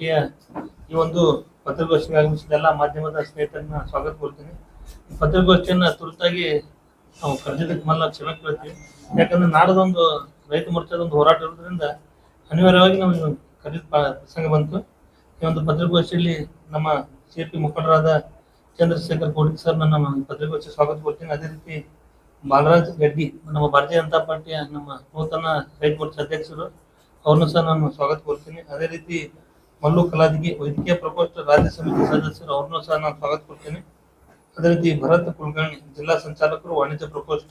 ಈ ಒಂದು ಪತ್ರಿಕಾಗೋಷ್ಠಿಗೆ ಆಗಮಿಸಿದ ಎಲ್ಲ ಮಾಧ್ಯಮದ ಸ್ನೇಹಿತರನ್ನ ಸ್ವಾಗತ ಕೊಡ್ತೀನಿ. ಪತ್ರಿಕಾಗೋಷ್ಠಿಯನ್ನ ತುರ್ತಾಗಿ ನಾವು ಕರೆದಿದ್ದಕ್ಕೆ ಮೊದಲ ಕ್ಷಮೆ ಕೇಳ್ತೀವಿ. ಯಾಕಂದ್ರೆ ನಾಡದೊಂದು ರೈತ ಮೋರ್ಚಾದ ಒಂದು ಹೋರಾಟ ಇರೋದ್ರಿಂದ ಅನಿವಾರ್ಯವಾಗಿ ನಾವು ಕರೆದ ಪ್ರಸಂಗ ಬಂತು. ಈ ಒಂದು ಪತ್ರಿಕಾಗೋಷ್ಠಿಯಲ್ಲಿ ನಮ್ಮ ಸಿಪಿ ಮುಖಂಡರಾದ ಚಂದ್ರಶೇಖರ್ ಕೋಟಿ ಸರ್ ನಮ್ಮ ಪತ್ರಿಕಾಗೋಷ್ಠಿ ಸ್ವಾಗತ ಕೊಡ್ತೀನಿ. ಅದೇ ರೀತಿ ಬಾಲರಾಜ್ ಗಡ್ಡಿ ನಮ್ಮ ಭಾರತೀಯ ಜನತಾ ಪಾರ್ಟಿಯ ನಮ್ಮ ನೂತನ ರೈತ ಮೋರ್ಚಾ ಅಧ್ಯಕ್ಷರು, ಅವ್ರನ್ನೂ ಸಹ ನಾನು ಸ್ವಾಗತ ಕೊಡ್ತೀನಿ. ಅದೇ ರೀತಿ ಮಲ್ಲು ಕಲಾದಿಗೆ ವೈದ್ಯಕೀಯ ಪ್ರಕೋಷ್ಠ ರಾಜ್ಯ ಸಮಿತಿ ಸದಸ್ಯರು, ಅವ್ರನ್ನೂ ಸಹ ನಾನು ಸ್ವಾಗತ ಕೊಡ್ತೀನಿ. ಅದೇ ರೀತಿ ಭರತ್ ಕುಲಕರ್ಣಿ ಜಿಲ್ಲಾ ಸಂಚಾಲಕರು ವಾಣಿಜ್ಯ ಪ್ರಕೋಷ್ಠ,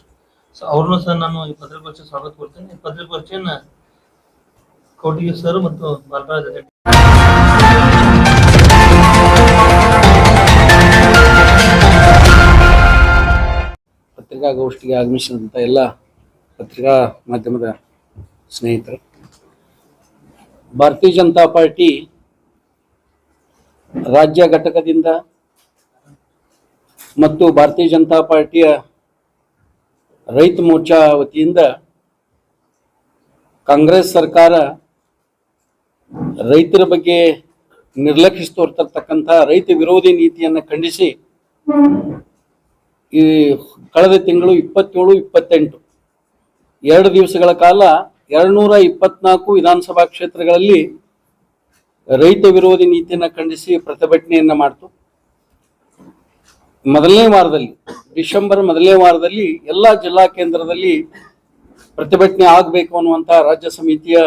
ಅವ್ರನ್ನೂ ಸಹ ನಾನು ಈ ಪತ್ರಿಕಾಗೋಷ್ಠಿ ಸ್ವಾಗತ ಕೊಡ್ತೀನಿ. ಈ ಪತ್ರಿಕಾಗೋಷ್ಠಿಯನ್ನ ಕೋಟಿಗೆ ಸರ್ ಮತ್ತು ಬಾಲರಾಜ್ ಗಡ್ಡಿ. ಪತ್ರಿಕಾಗೋಷ್ಠಿಗೆ ಆಗಮಿಸಿದಂಥ ಎಲ್ಲ ಪತ್ರಿಕಾ ಮಾಧ್ಯಮದ ಸ್ನೇಹಿತರು, ಭಾರತೀಯ ಜನತಾ ಪಾರ್ಟಿ ರಾಜ್ಯ ಘಟಕದಿಂದ ಮತ್ತು ಭಾರತೀಯ ಜನತಾ ಪಾರ್ಟಿಯ ರೈತ ಮೋರ್ಚಾ ವತಿಯಿಂದ ಕಾಂಗ್ರೆಸ್ ಸರ್ಕಾರ ರೈತರ ಬಗ್ಗೆ ನಿರ್ಲಕ್ಷಿಸಿ ತೋರ್ತಕ್ಕಂಥ ರೈತ ವಿರೋಧಿ ನೀತಿಯನ್ನು ಖಂಡಿಸಿ ಈ ಕಳೆದ ತಿಂಗಳು 27, 28 2 ದಿವಸಗಳ ಕಾಲ 224 ವಿಧಾನಸಭಾ ಕ್ಷೇತ್ರಗಳಲ್ಲಿ ರೈತ ವಿರೋಧಿ ನೀತಿಯನ್ನು ಖಂಡಿಸಿ ಪ್ರತಿಭಟನೆಯನ್ನ ಮಾಡಿತು. ಮೊದಲನೇ ವಾರದಲ್ಲಿ, ಡಿಸೆಂಬರ್ ಮೊದಲನೇ ವಾರದಲ್ಲಿ ಎಲ್ಲ ಜಿಲ್ಲಾ ಕೇಂದ್ರದಲ್ಲಿ ಪ್ರತಿಭಟನೆ ಆಗಬೇಕು ಅನ್ನುವಂಥ ರಾಜ್ಯ ಸಮಿತಿಯ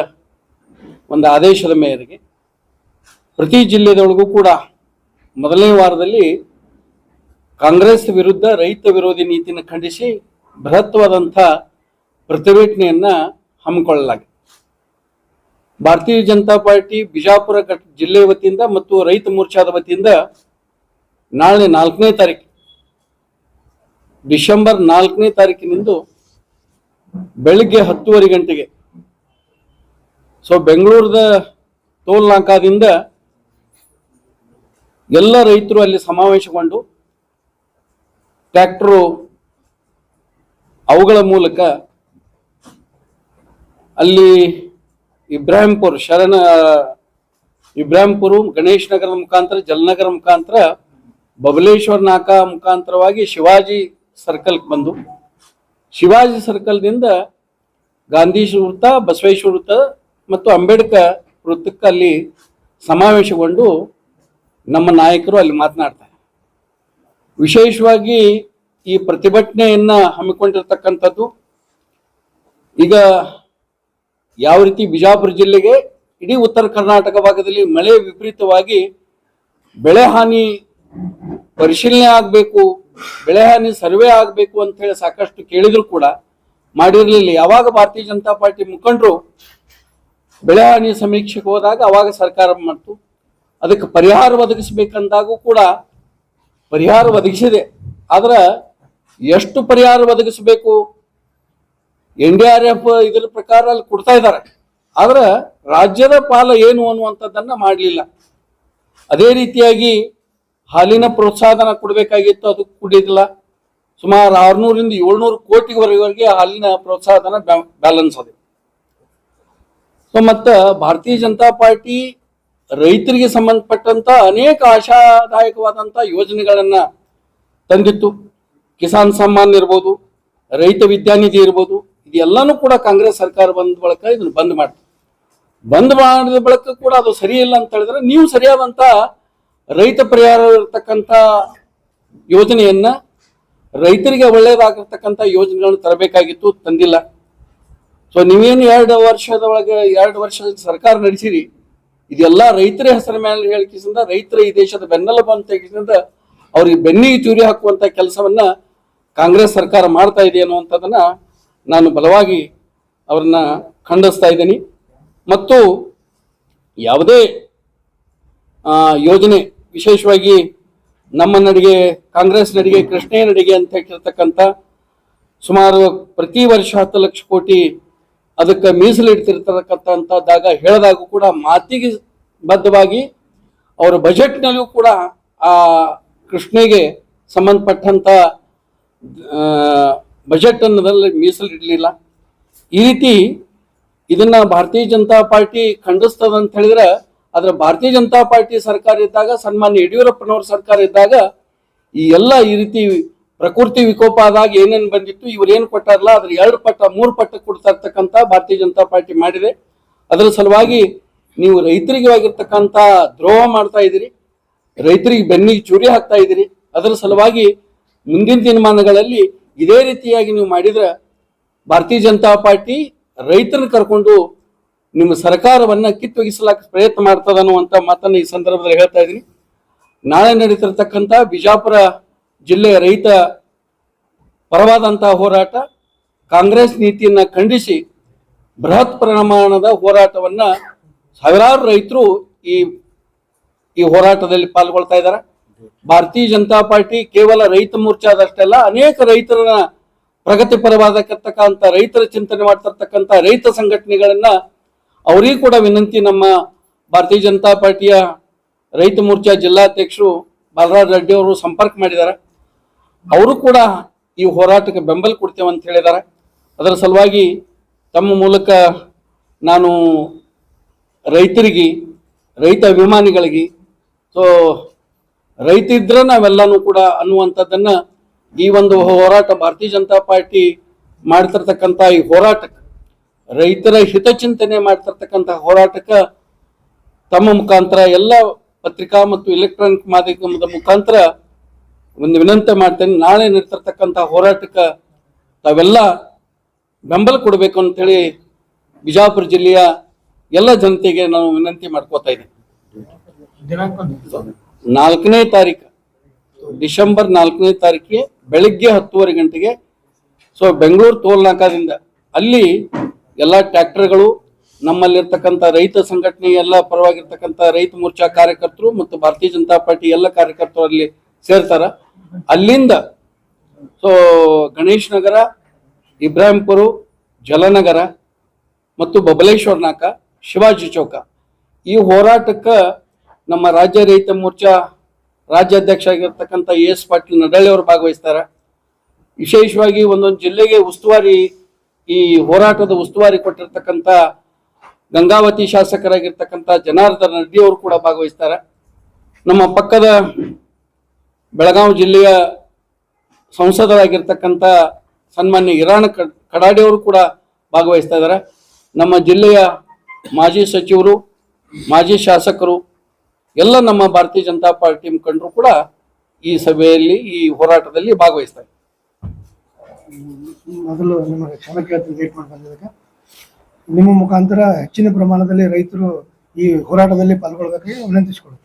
ಒಂದು ಆದೇಶದ ಮೇರೆಗೆ ಪ್ರತಿ ಜಿಲ್ಲೆದೊಳಗೂ ಕೂಡ ಮೊದಲನೇ ವಾರದಲ್ಲಿ ಕಾಂಗ್ರೆಸ್ ವಿರುದ್ಧ ರೈತ ವಿರೋಧಿ ನೀತಿಯನ್ನು ಖಂಡಿಸಿ ಬೃಹತ್ವಾದಂಥ ಪ್ರತಿಭಟನೆಯನ್ನ ಹಮ್ಮಿಕೊಳ್ಳಲಾಗಿದೆ. ಭಾರತೀಯ ಜನತಾ ಪಾರ್ಟಿ ಬಿಜಾಪುರ ಜಿಲ್ಲೆ ವತಿಯಿಂದ ಮತ್ತು ರೈತ ಮೋರ್ಚಾದ ವತಿಯಿಂದ ನಾಳೆ 4ನೇ ತಾರೀಕು, ಡಿಸೆಂಬರ್ 4ನೇ ತಾರೀಕಿನಿಂದ ಬೆಳಿಗ್ಗೆ 10:30 ಗಂಟೆಗೆ ಬೆಂಗಳೂರದ ಟೋಲ್ ನಾಕಾದಿಂದ ಎಲ್ಲ ರೈತರು ಅಲ್ಲಿ ಸಮಾವೇಶಗೊಂಡು ಟ್ರ್ಯಾಕ್ಟರು ಅವುಗಳ ಮೂಲಕ ಅಲ್ಲಿ ಇಬ್ರಾಹಿಂಪುರ, ಗಣೇಶ್ ನಗರದ ಮುಖಾಂತರ, ಜಲನಗರ ಮುಖಾಂತರ, ಬಬಲೇಶ್ವರ ನಾಕಾ ಮುಖಾಂತರವಾಗಿ ಶಿವಾಜಿ ಸರ್ಕಲ್ ಬಂದು, ಶಿವಾಜಿ ಸರ್ಕಲ್ದಿಂದ ಗಾಂಧಿ ವೃತ್ತ, ಬಸವೇಶ್ವರ ವೃತ್ತ ಮತ್ತು ಅಂಬೇಡ್ಕರ್ ವೃತ್ತಕ್ಕೆ ಅಲ್ಲಿ ಸಮಾವೇಶಗೊಂಡು ನಮ್ಮ ನಾಯಕರು ಅಲ್ಲಿ ಮಾತನಾಡ್ತಾರೆ. ವಿಶೇಷವಾಗಿ ಈ ಪ್ರತಿಭಟನೆಯನ್ನ ಹಮ್ಮಿಕೊಂಡಿರ್ತಕ್ಕಂಥದ್ದು ಈಗ ಯಾವ ರೀತಿ ಬಿಜಾಪುರ ಜಿಲ್ಲೆಗೆ, ಇಡೀ ಉತ್ತರ ಕರ್ನಾಟಕ ಭಾಗದಲ್ಲಿ ಮಳೆ ವಿಪರೀತವಾಗಿ ಬೆಳೆ ಹಾನಿ ಪರಿಶೀಲನೆ ಆಗಬೇಕು, ಬೆಳೆ ಹಾನಿ ಸರ್ವೆ ಆಗಬೇಕು ಅಂತ ಹೇಳಿ ಸಾಕಷ್ಟು ಕೇಳಿದ್ರು ಕೂಡ ಮಾಡಿರಲಿಲ್ಲ. ಯಾವಾಗ ಭಾರತೀಯ ಜನತಾ ಪಾರ್ಟಿ ಮುಖಂಡರು ಬೆಳೆ ಹಾನಿ ಸಮೀಕ್ಷೆಗೆ ಹೋದಾಗ ಅವಾಗ ಸರ್ಕಾರ ಮಾಡ್ತು. ಅದಕ್ಕೆ ಪರಿಹಾರ ಒದಗಿಸಬೇಕಂದಾಗೂ ಕೂಡ ಪರಿಹಾರ ಒದಗಿಸಿದೆ. ಆದ್ರೆ ಎಷ್ಟು ಪರಿಹಾರ ಒದಗಿಸಬೇಕು, NDRF ಇದರ ಪ್ರಕಾರ ಅಲ್ಲಿ ಕೊಡ್ತಾ ಇದ್ದಾರೆ, ಆದ್ರೆ ರಾಜ್ಯದ ಪಾಲ ಏನು ಅನ್ನುವಂಥದ್ದನ್ನ ಮಾಡಲಿಲ್ಲ. ಅದೇ ರೀತಿಯಾಗಿ ಹಾಲಿನ ಪ್ರೋತ್ಸಾಹನ ಕೊಡಬೇಕಾಗಿತ್ತು, ಅದು ಕೊಡಿದಿಲ್ಲ. ಸುಮಾರು 600ರಿಂದ 700 ಕೋಟಿವರೆಗೆ ಹಾಲಿನ ಪ್ರೋತ್ಸಾಹನ ಬ್ಯಾಲೆನ್ಸ್ ಅದೆ. ಮತ್ತು ಭಾರತೀಯ ಜನತಾ ಪಾರ್ಟಿ ರೈತರಿಗೆ ಸಂಬಂಧಪಟ್ಟಂತ ಅನೇಕ ಆಶಾದಾಯಕವಾದಂತ ಯೋಜನೆಗಳನ್ನ ತಂದಿತ್ತು. ಕಿಸಾನ್ ಸಮ್ಮಾನ್ ಇರ್ಬೋದು, ರೈತ ವಿದ್ಯಾನಿಧಿ ಇರ್ಬೋದು, ಇದೆಲ್ಲಾನು ಕೂಡ ಕಾಂಗ್ರೆಸ್ ಸರ್ಕಾರ ಬಂದ ಬಳಿಕ ಇದನ್ನು ಬಂದ್ ಮಾಡಿದ ಬಳಿಕ ಕೂಡ ಅದು ಸರಿ ಇಲ್ಲ ಅಂತ ಹೇಳಿದ್ರೆ, ನೀವು ಸರಿಯಾದಂತ ರೈತ ಪರಿಹಾರ ಇರತಕ್ಕಂತ ಯೋಜನೆಯನ್ನ, ರೈತರಿಗೆ ಒಳ್ಳೆಯದಾಗಿರ್ತಕ್ಕಂಥ ಯೋಜನೆಗಳನ್ನು ತರಬೇಕಾಗಿತ್ತು, ತಂದಿಲ್ಲ. ನೀವೇನು 2 ವರ್ಷ ಸರ್ಕಾರ ನಡೆಸಿರಿ, ಇದೆಲ್ಲ ರೈತರ ಹೆಸರ ಮೇಲೆ ಹೇಳಿಕೆಯಿಂದ ರೈತರ ಈ ದೇಶದ ಬೆನ್ನೆಲುಬು ಅಂತ ಹೇಳಿಕೆಯಿಂದ ಅವ್ರಿಗೆ ಬೆನ್ನಿಗೆ ಚೂರಿ ಹಾಕುವಂತ ಕೆಲಸವನ್ನ ಕಾಂಗ್ರೆಸ್ ಸರ್ಕಾರ ಮಾಡ್ತಾ ಇದೆ ಅನ್ನುವಂಥದ್ದನ್ನ ನಾನು ಬಲವಾಗಿ ಅವ್ರನ್ನ ಖಂಡಿಸ್ತಾ ಇದ್ದೀನಿ. ಮತ್ತು ಯಾವುದೇ ಯೋಜನೆ, ವಿಶೇಷವಾಗಿ ನಮ್ಮ ನಡಿಗೆ, ಕಾಂಗ್ರೆಸ್ ನಡಿಗೆ, ಕೃಷ್ಣಯ್ಯ ನಡಿಗೆ ಅಂತ ಹೇಳಿರ್ತಕ್ಕಂಥ ಸುಮಾರು ಪ್ರತಿ ವರ್ಷ 10 ಲಕ್ಷ ಕೋಟಿ ಅದಕ್ಕೆ ಮೀಸಲಿಡ್ತಿರ್ತಕ್ಕಂಥದ್ದಾಗ ಹೇಳಿದಾಗೂ ಕೂಡ ಮಾತಿಗೆ ಬದ್ಧವಾಗಿ ಅವರ ಬಜೆಟ್ನಲ್ಲಿಯೂ ಕೂಡ ಆ ಕೃಷ್ಣೆಗೆ ಸಂಬಂಧಪಟ್ಟಂತ ಬಜೆಟ್ ಅನ್ನೋದ್ರಲ್ಲಿ ಮೀಸಲಿಡಲಿಲ್ಲ. ಈ ರೀತಿ ಇದನ್ನ ಭಾರತೀಯ ಜನತಾ ಪಾರ್ಟಿ ಖಂಡಿಸ್ತದ ಅಂತ ಹೇಳಿದ್ರೆ ಆದ್ರೆ ಭಾರತೀಯ ಜನತಾ ಪಾರ್ಟಿ ಸರ್ಕಾರ ಇದ್ದಾಗ, ಸನ್ಮಾನ್ಯ ಯಡಿಯೂರಪ್ಪನವ್ರ ಸರ್ಕಾರ ಇದ್ದಾಗ ಈ ಎಲ್ಲ ಈ ರೀತಿ ಪ್ರಕೃತಿ ವಿಕೋಪ ಆದಾಗ ಏನೇನ್ ಬಂದಿತ್ತು, ಇವ್ರು ಏನ್ ಕೊಟ್ಟಾರಲ್ಲ ಅದ್ರ 2 ಪಟ್ಟ 3 ಪಟ್ಟ ಕೊಡ್ತಾ ಇರ್ತಕ್ಕಂಥ ಭಾರತೀಯ ಜನತಾ ಪಾರ್ಟಿ ಮಾಡಿದೆ. ಅದರ ಸಲುವಾಗಿ ನೀವು ರೈತರಿಗೆ ಆಗಿರ್ತಕ್ಕಂಥ ದ್ರೋಹ ಮಾಡ್ತಾ ಇದ್ದೀರಿ, ರೈತರಿಗೆ ಬೆನ್ನಿಗೆ ಚೂರಿ ಹಾಕ್ತಾ ಇದ್ದೀರಿ. ಅದರ ಸಲುವಾಗಿ ಮುಂದಿನ ದಿನಮಾನಗಳಲ್ಲಿ ಇದೇ ರೀತಿಯಾಗಿ ನೀವು ಮಾಡಿದ್ರೆ ಭಾರತೀಯ ಜನತಾ ಪಾರ್ಟಿ ರೈತರನ್ನ ಕರ್ಕೊಂಡು ನಿಮ್ಮ ಸರ್ಕಾರವನ್ನ ಕಿತ್ತೊಗಿಸಲಾಕ ಪ್ರಯತ್ನ ಮಾಡ್ತದ ಅನ್ನುವಂಥ ಮಾತನ್ನ ಈ ಸಂದರ್ಭದಲ್ಲಿ ಹೇಳ್ತಾ ಇದ್ದೀನಿ. ನಾಳೆ ನಡೀತಿರ್ತಕ್ಕಂಥ ಬಿಜಾಪುರ ಜಿಲ್ಲೆಯ ರೈತ ಪರವಾದಂತಹ ಹೋರಾಟ, ಕಾಂಗ್ರೆಸ್ ನೀತಿಯನ್ನ ಖಂಡಿಸಿ ಬೃಹತ್ ಪ್ರಮಾಣದ ಹೋರಾಟವನ್ನ ಸಾವಿರಾರು ರೈತರು ಈ ಹೋರಾಟದಲ್ಲಿ ಪಾಲ್ಗೊಳ್ತಾ ಇದ್ದಾರೆ. ಭಾರತೀಯ ಜನತಾ ಪಾರ್ಟಿ ಕೇವಲ ರೈತ ಮೋರ್ಚಾದಷ್ಟೆಲ್ಲ ಅನೇಕ ರೈತರ ಪ್ರಗತಿ ಪರವಾದಕ್ಕಂತ ರೈತರ ಚಿಂತನೆ ಮಾಡ್ತಿರ್ತಕ್ಕಂಥ ರೈತ ಸಂಘಟನೆಗಳನ್ನ ಅವರಿಗೂ ಕೂಡ ವಿನಂತಿ, ನಮ್ಮ ಭಾರತೀಯ ಜನತಾ ಪಾರ್ಟಿಯ ರೈತ ಮೋರ್ಚಾ ಜಿಲ್ಲಾಧ್ಯಕ್ಷರು ಬಾಲರಾಜ್ ರೆಡ್ಡಿ ಅವರು ಸಂಪರ್ಕ ಮಾಡಿದ್ದಾರೆ. ಅವರು ಕೂಡ ಈ ಹೋರಾಟಕ್ಕೆ ಬೆಂಬಲ ಕೊಡ್ತೇವೆ ಅಂತ ಹೇಳಿದ್ದಾರೆ. ಅದರ ಸಲುವಾಗಿ ತಮ್ಮ ಮೂಲಕ ನಾನು ರೈತರಿಗೆ, ರೈತ ಅಭಿಮಾನಿಗಳಿಗೆ, ಸೊ ರೈತ ಇದ್ರೆ ನಾವೆಲ್ಲನೂ ಕೂಡ ಅನ್ನುವಂಥದ್ದನ್ನ ಈ ಒಂದು ಹೋರಾಟ ಭಾರತೀಯ ಜನತಾ ಪಾರ್ಟಿ ಮಾಡ್ತಿರ್ತಕ್ಕಂಥ ಈ ಹೋರಾಟಕ್ಕೆ, ರೈತರ ಹಿತಚಿಂತನೆ ಮಾಡ್ತಿರ್ತಕ್ಕಂಥ ಹೋರಾಟಕ್ಕೆ ತಮ್ಮ ಮುಖಾಂತರ ಎಲ್ಲ ಪತ್ರಿಕಾ ಮತ್ತು ಎಲೆಕ್ಟ್ರಾನಿಕ್ ಮಾಧ್ಯಮದ ಮುಖಾಂತರ ಒಂದು ವಿನಂತಿ ಮಾಡ್ತೇನೆ. ನಾಳೆ ನಡೀತಿರ್ತಕ್ಕಂಥ ಹೋರಾಟಕ್ಕೆ ತಾವೆಲ್ಲ ಬೆಂಬಲ ಕೊಡಬೇಕು ಅಂತೇಳಿ ಬಿಜಾಪುರ ಜಿಲ್ಲೆಯ ಎಲ್ಲ ಜನತೆಗೆ ನಾನು ವಿನಂತಿ ಮಾಡ್ಕೋತಾ ಇದ್ದೀನಿ. ದಿನಾಂಕ 4ನೇ ತಾರೀಕು, ಡಿಸೆಂಬರ್ 4ನೇ ತಾರೀಕಿಗೆ ಬೆಳಿಗ್ಗೆ 10:30 ಗಂಟೆಗೆ ಸೊ ಬೆಂಗಳೂರು ಟೋಲ್ ನಾಕಾದಿಂದ ಅಲ್ಲಿ ಎಲ್ಲ ಟ್ರ್ಯಾಕ್ಟರ್ಗಳು, ನಮ್ಮಲ್ಲಿರ್ತಕ್ಕಂಥ ರೈತ ಸಂಘಟನೆ ಎಲ್ಲ ಪರವಾಗಿರ್ತಕ್ಕಂಥ ರೈತ ಮೋರ್ಚಾ ಕಾರ್ಯಕರ್ತರು ಮತ್ತು ಭಾರತೀಯ ಜನತಾ ಪಾರ್ಟಿ ಎಲ್ಲ ಕಾರ್ಯಕರ್ತರು ಅಲ್ಲಿ ಸೇರ್ತಾರ. ಅಲ್ಲಿಂದ ಸೊ ಗಣೇಶ್ ನಗರ, ಇಬ್ರಾಹಿಂಪುರ, ಜಲನಗರ ಮತ್ತು ಬಬಲೇಶ್ವರ ನಾಕ, ಶಿವಾಜಿ ಚೌಕ ಈ ಹೋರಾಟಕ್ಕೆ ನಮ್ಮ ರಾಜ್ಯ ರೈತ ಮೋರ್ಚಾ ರಾಜ್ಯಾಧ್ಯಕ್ಷ ಆಗಿರ್ತಕ್ಕಂಥ ಎಸ್ ಪಾಟೀಲ್ ನಡಳ್ಳಿ ಅವರು ಭಾಗವಹಿಸ್ತಾರೆ. ವಿಶೇಷವಾಗಿ ಒಂದೊಂದು ಜಿಲ್ಲೆಗೆ ಉಸ್ತುವಾರಿ, ಈ ಹೋರಾಟದ ಉಸ್ತುವಾರಿ ಕೊಟ್ಟಿರ್ತಕ್ಕಂಥ ಗಂಗಾವತಿ ಶಾಸಕರಾಗಿರ್ತಕ್ಕಂಥ ಜನಾರ್ದನ್ ರೆಡ್ಡಿ ಅವರು ಕೂಡ ಭಾಗವಹಿಸ್ತಾರೆ. ನಮ್ಮ ಪಕ್ಕದ ಬೆಳಗಾವಿ ಜಿಲ್ಲೆಯ ಸಂಸದರಾಗಿರ್ತಕ್ಕಂಥ ಸನ್ಮಾನ್ಯ ಹಿರಾಣ ಕಡಾಡಿ ಅವರು ಕೂಡ ಭಾಗವಹಿಸ್ತಾ ಇದ್ದಾರೆ. ನಮ್ಮ ಜಿಲ್ಲೆಯ ಮಾಜಿ ಸಚಿವರು, ಮಾಜಿ ಶಾಸಕರು ಎಲ್ಲ ನಮ್ಮ ಭಾರತೀಯ ಜನತಾ ಪಾರ್ಟಿ ಮುಖಂಡರು ಕೂಡ ಈ ಸಭೆಯಲ್ಲಿ, ಈ ಹೋರಾಟದಲ್ಲಿ ಭಾಗವಹಿಸ್ತಾರೆ. ಮೊದಲು ನಿಮಗೆ ಕ್ಷಮೆ ಕೇಳ್ತೀನಿ ಲೇಟ್ ಮಾಡಿ ಬಂದಿದ್ದಕ್ಕೆ. ನಿಮ್ಮ ಮುಖಾಂತರ ಹೆಚ್ಚಿನ ಪ್ರಮಾಣದಲ್ಲಿ ರೈತರು ಈ ಹೋರಾಟದಲ್ಲಿ ಪಾಲ್ಗೊಳ್ಬೇಕಾಗಿ ವಿನಂತಿಸಿಕೊಳ್ತೀವಿ.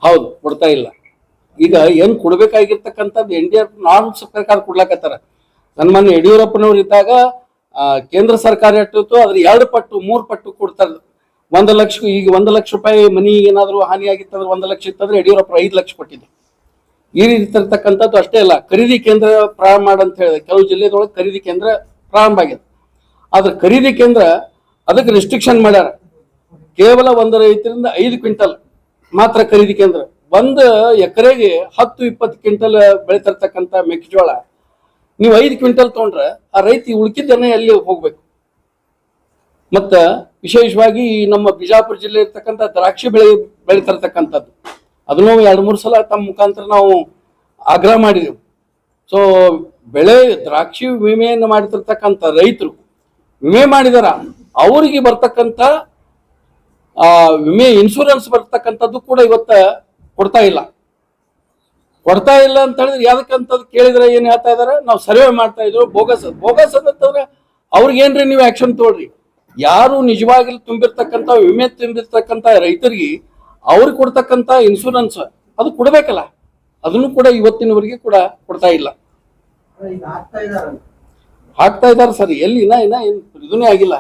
ಹೌದು, ಕೊಡ್ತಾ ಇಲ್ಲ. ಈಗ ಏನ್ ಕೊಡ್ಬೇಕಾಗಿರ್ತಕ್ಕಂಥದ್ದು NDR ನಾರ್ಮ್ಸ್ ಪ್ರಕಾರ ಕೊಡ್ಲಾಕತ್ತಾರ. ಸನ್ಮಾನ್ಯ ಯಡಿಯೂರಪ್ಪನವ್ರು ಇದ್ದಾಗ ಕೇಂದ್ರ ಸರ್ಕಾರ ಎಷ್ಟಿತ್ತು ಅದ್ರ 2 ಪಟ್ಟು 3 ಪಟ್ಟು ಕೊಡ್ತಾರೆ. 1 ಲಕ್ಷ, ಈಗ 1 ಲಕ್ಷ ರೂಪಾಯಿ ಮನಿ ಏನಾದ್ರು ಹಾನಿ ಆಗಿತ್ತಂದ್ರೆ 1 ಲಕ್ಷ ಇತ್ತಂದ್ರೆ ಯಡಿಯೂರಪ್ಪ 5 ಲಕ್ಷ ಕೊಟ್ಟಿದೆ. ಈ ರೀತಿ ಇರ್ತಕ್ಕಂಥದ್ದು ಅಷ್ಟೇ ಅಲ್ಲ, ಖರೀದಿ ಕೇಂದ್ರ ಪ್ರಾರಂಭ ಮಾಡಂತ ಹೇಳಿದೆ. ಕೆಲವು ಜಿಲ್ಲೆದೊಳಗೆ ಖರೀದಿ ಕೇಂದ್ರ ಪ್ರಾರಂಭ ಆಗಿದೆ. ಆದ್ರೆ ಖರೀದಿ ಕೇಂದ್ರ ಅದಕ್ಕೆ ರೆಸ್ಟ್ರಿಕ್ಷನ್ ಮಾಡ್ಯಾರ. ಕೇವಲ 1 ರೈತರಿಂದ 5 ಕ್ವಿಂಟಲ್ ಮಾತ್ರ ಖರೀದಿ ಕೇಂದ್ರ. 1 ಎಕರೆಗೆ 10-20 ಕ್ವಿಂಟಲ್ ಬೆಳೀತಿರ್ತಕ್ಕಂಥ ಮೆಕ್ಕೆಜೋಳ ನೀವು 5 ಕ್ವಿಂಟಲ್ ತೊಗೊಂಡ್ರೆ ಆ ರೈತ ಉಳ್ಕಿದ್ದನ್ನೇ ಎಲ್ಲಿ ಹೋಗ್ಬೇಕು. ಮತ್ತ ವಿಶೇಷವಾಗಿ ನಮ್ಮ ಬಿಜಾಪುರ ಜಿಲ್ಲೆ ಇರ್ತಕ್ಕಂಥ ದ್ರಾಕ್ಷಿ ಬೆಳೀತಿರ್ತಕ್ಕಂಥದ್ದು ಅದನ್ನು 2-3 ಸಲ ತಮ್ಮ ಮುಖಾಂತರ ನಾವು ಆಗ್ರಹ ಮಾಡಿದೆವು. ಸೊ ಬೆಳೆ ದ್ರಾಕ್ಷಿ ವಿಮೆಯನ್ನು ಮಾಡಿತಿರ್ತಕ್ಕಂಥ ರೈತರು ವಿಮೆ ಮಾಡಿದಾರ, ಅವರಿಗೆ ಬರ್ತಕ್ಕಂಥ ವಿಮೆ ಇನ್ಶೂರೆನ್ಸ್ ಬರ್ತಕ್ಕಂಥದ್ದು ಕೂಡ ಇವತ್ತ ಕೊಡ್ತಾ ಇಲ್ಲ ಅಂತ ಹೇಳಿದ್ರೆ ಯಾವ್ದಕ್ಕಂತದ್ದು ಕೇಳಿದ್ರೆ ಏನ್ ಹೇಳ್ತಾ ಇದಾರೆ, ನಾವು ಸರ್ವೆ ಮಾಡ್ತಾ ಇದ್ರು ಬೋಗಸ್ ಅಂತಂದ್ರೆ ಅವ್ರಿಗೇನ್ರಿ ನೀವು ಆಕ್ಷನ್ ತಗೊಳ್ರಿ. ಯಾರು ನಿಜವಾಗಿ ತುಂಬಿರ್ತಕ್ಕಂಥ ವಿಮೆ ತುಂಬಿರ್ತಕ್ಕಂಥ ರೈತರಿಗೆ ಅವ್ರಿಗೆ ಕೊಡ್ತಕ್ಕಂಥ ಇನ್ಶೂರೆನ್ಸ್ ಅದು ಕೊಡ್ಬೇಕಲ್ಲ, ಅದನ್ನು ಕೂಡ ಇವತ್ತಿನವರೆಗೆ ಕೂಡ ಕೊಡ್ತಾ ಇಲ್ಲ. ಹಾಕ್ತಾ ಇದಾರೆ ಸರ್, ಎಲ್ಲಿ ಇನ್ನ ಇದನ್ನೇ ಆಗಿಲ್ಲ.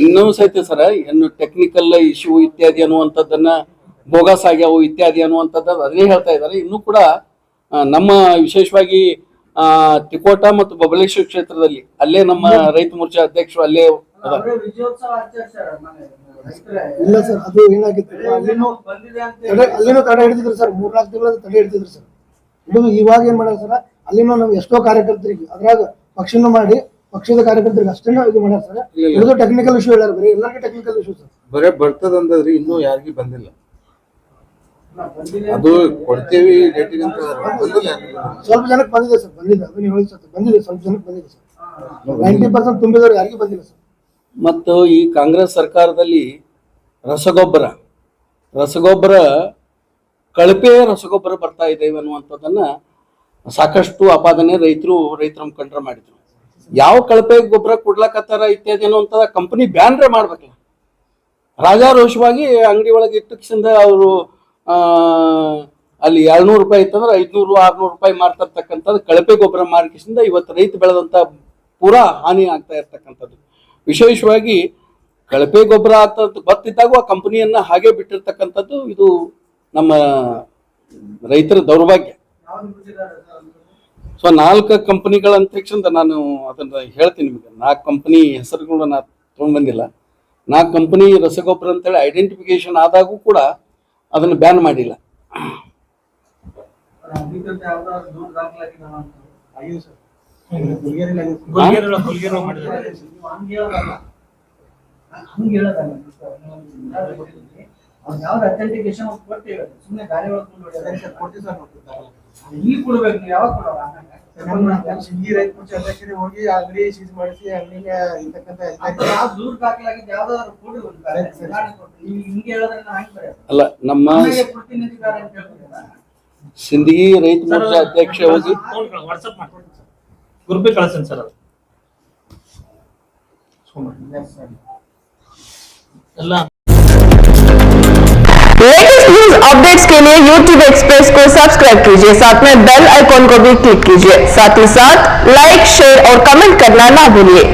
ಇನ್ನೂ ಸಹಿತ ಸರ ಏನು ಟೆಕ್ನಿಕಲ್ ಇಶ್ಯೂ ಇತ್ಯಾದಿ ಅನ್ನುವಂಥದ್ದನ್ನ ಬೋಗಸ್ ಆಗ್ಯಾವು ಇತ್ಯಾದಿ ಅನ್ನುವಂಥದ್ದು ಅದನ್ನೇ ಹೇಳ್ತಾ ಇದ್ದಾರೆ. ಇನ್ನೂ ಕೂಡ ನಮ್ಮ ವಿಶೇಷವಾಗಿ ತಿಕೋಟ ಮತ್ತು ಬಬಲೇಶ್ವರ ಕ್ಷೇತ್ರದಲ್ಲಿ ಅಲ್ಲೇ ನಮ್ಮ ರೈತ ಮೋರ್ಚಾ ಅಧ್ಯಕ್ಷರು ಅಲ್ಲೇ ಇಲ್ಲ ಸರ್, ಅದು ಏನಾಗಿತ್ತು ಅಲ್ಲಿನೂ ತಡೆ ಹಿಡಿದಿದ್ರು ಸರ್, 3-4 ತಿಂಗಳ ತಡೆ ಹಿಡಿದಿದ್ರು ಸರ್. ಹಿಡಿದು ಇವಾಗ ಏನ್ ಮಾಡ್ಯಾರ ಸರ್, ಅಲ್ಲಿನೂ ನಾವು ಎಷ್ಟೋ ಕಾರ್ಯಕರ್ತರಿಗೆ ಅದ್ರಾಗ ಪಕ್ಷನ ಮಾಡಿ ಪಕ್ಷದ ಕಾರ್ಯಕರ್ತರಿಗೆ ಅಷ್ಟೇ ಇದು ಮಾಡ್ಯಾರ ಸರ್. ಇದು ಟೆಕ್ನಿಕಲ್ ಇಶ್ಯೂ ಹೇಳ್ಯಾರ, ಬರೀ ಎಲ್ಲರಿಗೂ ಟೆಕ್ನಿಕಲ್ ಇಶ್ಯೂ ಸರ್. ಬರೇ ಬರ್ತದಂದ್ರಿ ಇನ್ನೂ ಯಾರಿಗೂ ಬಂದಿಲ್ಲ. ಅದು ಕೊಡ್ತೇವಿ ಡೇಟಿಗೆ ಅಂತ ಬಂದಿಲ್ಲ. ಸ್ವಲ್ಪ ಜನಕ್ಕೆ ಬಂದಿದೆ ಸರ್, ಬಂದಿದೆ, ಅದು ನೀವು ಹೇಳಿ ಸರ್, ಬಂದಿದೆ, ಸ್ವಲ್ಪ ಜನಕ್ಕೆ ಬಂದಿದೆ ಸರ್. 90% ತುಂಬಿದವರು ಯಾರಿಗೂ ಬಂದಿಲ್ಲ ಸರ್. ಮತ್ತು ಈ ಕಾಂಗ್ರೆಸ್ ಸರ್ಕಾರದಲ್ಲಿ ರಸಗೊಬ್ಬರ ಕಳಪೆ ರಸಗೊಬ್ಬರ ಬರ್ತಾ ಇದ್ದೇವೆ ಅನ್ನುವಂಥದ್ದನ್ನ ಸಾಕಷ್ಟು ಅಪಾದನೆ ರೈತರ ಮುಖಂಡರು ಮಾಡಿದ್ರು. ಯಾವ ಕಳಪೆ ಗೊಬ್ಬರ ಕೊಡ್ಲಕತ್ತಾರ ಇತ್ಯಾದಿ ಅನ್ನುವಂಥದ್ದು ಕಂಪನಿ ಬ್ಯಾನ್ರೇ ಮಾಡ್ಬೇಕಲ್ಲ. ರಾಜಾರೋಷವಾಗಿ ಅಂಗಡಿ ಒಳಗೆ ಇಟ್ಟಕ್ಸಿಂದ ಅವರು ಅಲ್ಲಿ 200 ರೂಪಾಯಿ ಇತ್ತಂದ್ರೆ 500 600 ರೂಪಾಯಿ ಮಾರ್ತಿರ್ತಕ್ಕಂಥದ್ದು ಕಳಪೆ ಗೊಬ್ಬರ ಮಾರ್ಕಿಸಿಂದ ಇವತ್ತು ರೈತ ಬೆಳೆದಂತ ಪೂರಾ ಹಾನಿ ಆಗ್ತಾ ಇರ್ತಕ್ಕಂಥದ್ದು. ವಿಶೇಷವಾಗಿ ಕಳಪೆ ಗೊಬ್ಬರ ಅಂತ ಗೊತ್ತಿದ್ದಾಗ ಆ ಕಂಪನಿಯನ್ನ ಹಾಗೆ ಬಿಟ್ಟಿರ್ತಕ್ಕಂಥದ್ದು ಇದು ನಮ್ಮ ರೈತರ ದೌರ್ಭಾಗ್ಯ. ಸೊ 4 ಕಂಪನಿಗಳ ಅಂತೇಕ್ಷಂದ ನಾನು ಅದನ್ನ ಹೇಳ್ತೀನಿ ನಿಮಗೆ. 4 ಕಂಪನಿ ಹೆಸರುಗಳು ನಾ ತೊಗೊಂಡು ಬಂದಿಲ್ಲ. 4 ಕಂಪನಿ ರಸಗೊಬ್ಬರ ಅಂತೇಳಿ ಐಡೆಂಟಿಫಿಕೇಶನ್ ಆದಾಗೂ ಕೂಡ ಅದನ್ನು ಬ್ಯಾನ್ ಮಾಡಿಲ್ಲ. ಇಲ್ಲಿ ಕೊಡ್ಬೇಕು, ನೀವು ಯಾವಾಗ ಕೊಡೋಣ? ಹೋಗಿ ಅಂಗಡಿ ಸೀಸ್ ಮಾಡಿಸಿ ಅಂಗಡಿಗೆ ಇರ್ತಕ್ಕಂಥ ದೂರ ದಾಖಲಾಗಿದ್ದು ಯಾವ್ದಾದ್ರು ಕೊಡಿ ಹಿಂಗೆ ಹೇಳಿದ್ರೆ ನಾವು ಹೆಂಗ್ ಬರೆಯೋದು? ಅಲ್ಲ, ನಮ್ಮ ಪ್ರತಿನಿಧಿದ್ದಾರೆ ಅಂತ ಹೇಳ್ತೀರಾ? ಸಿಂದಗಿ ರೈತ ಮೋರ್ಚಾ ಅಧ್ಯಕ್ಷ ಹೋಗಿ ವಾಟ್ಸಪ್ ಮಾಡಿ ಗ್ರೂಪಿಗೆ ಕಳಿಸ್ತೀನಿ ಸರ್. ಅದು ಎಲ್ಲ लेटेस्ट न्यूज अपडेट्स के लिए YouTube एक्सप्रेस को सब्सक्राइब कीजिए, साथ में बेल आइकॉन को भी क्लिक कीजिए, साथ ही साथ लाइक, शेयर और कमेंट करना ना भूलिए।